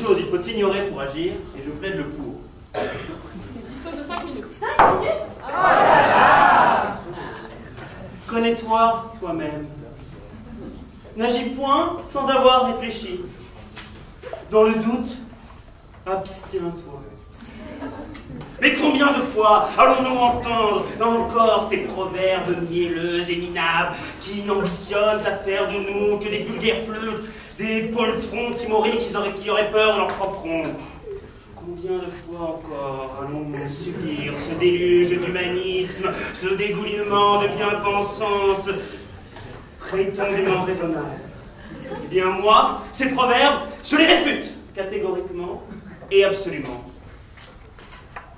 chose il faut ignorer pour agir, et je plaide le pour. Dispose de 5 minutes. 5 minutes? Oh là là! Connais-toi toi-même. N'agis point sans avoir réfléchi. Dans le doute, abstiens-toi. Mais combien de fois allons-nous entendre encore ces proverbes mielleux et minables qui n'ambitionnent à faire de nous que des vulgaires pleutes, des poltrons timorés qui auraient peur de leur propre ombre? Combien de fois encore allons-nous subir ce déluge d'humanisme, ce dégoulinement de bien-pensance prétendument raisonnable? Eh bien moi, ces proverbes, je les réfute catégoriquement et absolument.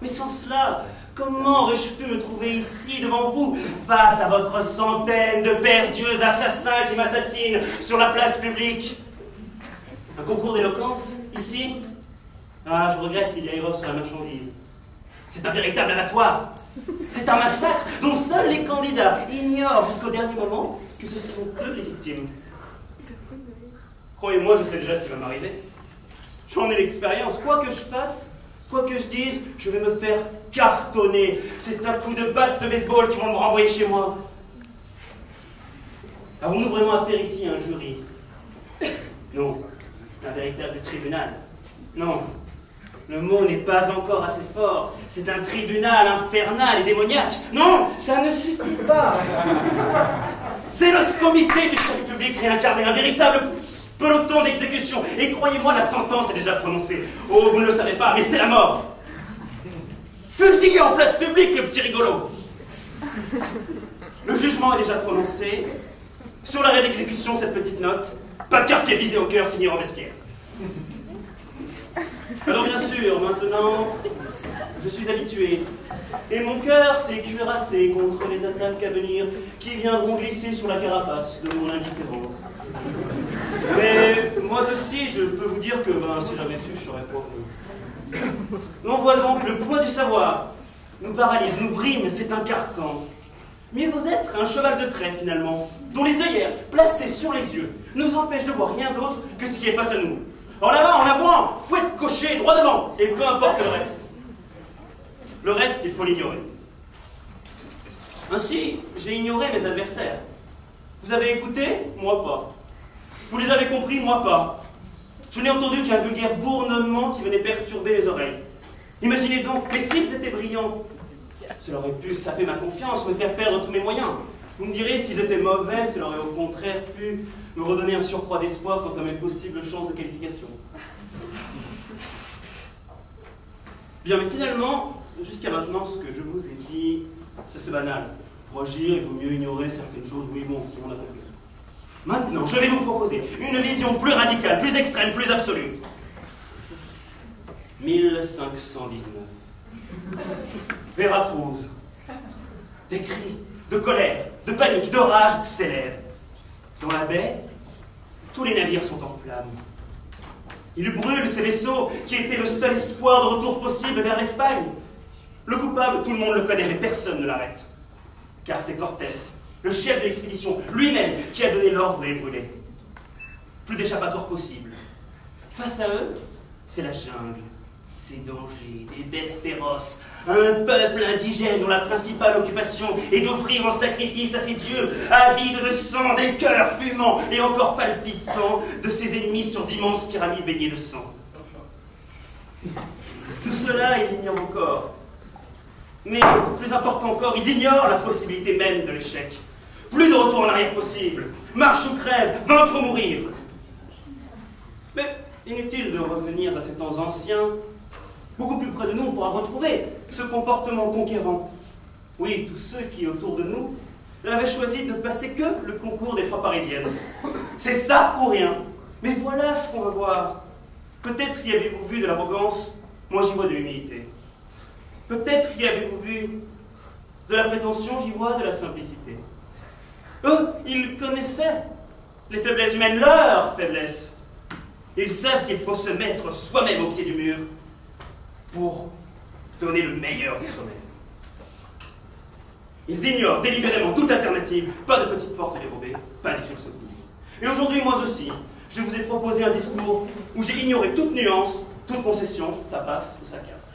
Mais sans cela, comment aurais-je pu me trouver ici devant vous, face à votre centaine de perdieux assassins qui m'assassinent sur la place publique? Un concours d'éloquence, ici? Ah, je regrette, il y a erreur sur la marchandise. C'est un véritable abattoir. C'est un massacre dont seuls les candidats ignorent jusqu'au dernier moment que ce sont eux les victimes. Croyez-moi, je sais déjà ce qui va m'arriver. J'en ai l'expérience. Quoi que je fasse, quoi que je dise, je vais me faire cartonner. C'est un coup de batte de baseball qui vont me renvoyer chez moi. Avons-nous vraiment affaire ici à un jury? Non. C'est un véritable tribunal. Non. Le mot n'est pas encore assez fort. C'est un tribunal infernal et démoniaque. Non, ça ne suffit pas. C'est le comité du salut public réincarné, un véritable peloton d'exécution. Et croyez-moi, la sentence est déjà prononcée. Oh, vous ne le savez pas, mais c'est la mort. Fusillé en place publique, le petit rigolo. Le jugement est déjà prononcé. Sur l'arrêt d'exécution, cette petite note. Pas de quartier visé au cœur, signé Robespierre. Alors bien sûr, maintenant, je suis habitué. Et mon cœur s'est cuirassé contre les attaques à venir qui viendront glisser sur la carapace de mon indifférence. Mais moi aussi, je peux vous dire que si j'avais su, je serais pas. On voit donc le poids du savoir. Nous paralyse, nous brime, c'est un carcan. Mieux vaut être un cheval de trait finalement, dont les œillères, placées sur les yeux, nous empêchent de voir rien d'autre que ce qui est face à nous. En avant, fouette cocher, droit devant, et peu importe le reste. Le reste, il faut l'ignorer. Ainsi, j'ai ignoré mes adversaires. Vous avez écouté? Moi pas. Vous les avez compris? Moi pas. Je n'ai entendu qu'un vulgaire bourdonnement qui venait perturber mes oreilles. Imaginez donc, mais s'ils étaient brillants, cela aurait pu saper ma confiance, me faire perdre tous mes moyens. Vous me direz, s'ils étaient mauvais, cela aurait au contraire pu me redonner un surcroît d'espoir quant à mes possibles chances de qualification. Bien, mais finalement, jusqu'à maintenant, ce que je vous ai dit, c'est banal. Pour agir, il vaut mieux ignorer certaines choses. Oui, bon, on a compris. Maintenant, je vais vous proposer une vision plus radicale, plus extrême, plus absolue. 1519. Veracruz. Des cris de colère, de panique, de rage s'élèvent. Dans la baie, tous les navires sont en flammes. Ils brûlent ces vaisseaux qui étaient le seul espoir de retour possible vers l'Espagne. Le coupable, tout le monde le connaît, mais personne ne l'arrête. Car c'est Cortés, le chef de l'expédition, lui-même, qui a donné l'ordre de les brûler. Plus d'échappatoire possible. Face à eux, c'est la jungle, ces dangers, des bêtes féroces, un peuple indigène dont la principale occupation est d'offrir en sacrifice à ses dieux, avides de sang, des cœurs fumants et encore palpitants de ses ennemis sur d'immenses pyramides baignées de sang. Tout cela, ils l'ignorent encore. Mais, plus important encore, ils ignorent la possibilité même de l'échec. Plus de retour en arrière possible. Marche ou crève, vaincre ou mourir. Mais, inutile de revenir à ces temps anciens. Beaucoup plus près de nous, on pourra retrouver ce comportement conquérant. Oui, tous ceux qui, autour de nous, avaient choisi de ne passer que le concours des 3 parisiennes. C'est ça ou rien. Mais voilà ce qu'on va voir. Peut-être y avez-vous vu de l'arrogance, moi j'y vois de l'humilité. Peut-être y avez-vous vu de la prétention, j'y vois de la simplicité. Eux, ils connaissaient les faiblesses humaines, leurs faiblesses. Ils savent qu'il faut se mettre soi-même au pied du mur pour donner le meilleur de soi-même. Ils ignorent délibérément toute alternative, pas de petite porte dérobée, pas d'issue de secours. Et aujourd'hui, moi aussi, Je vous ai proposé un discours où j'ai ignoré toute nuance, toute concession, ça passe ou ça casse.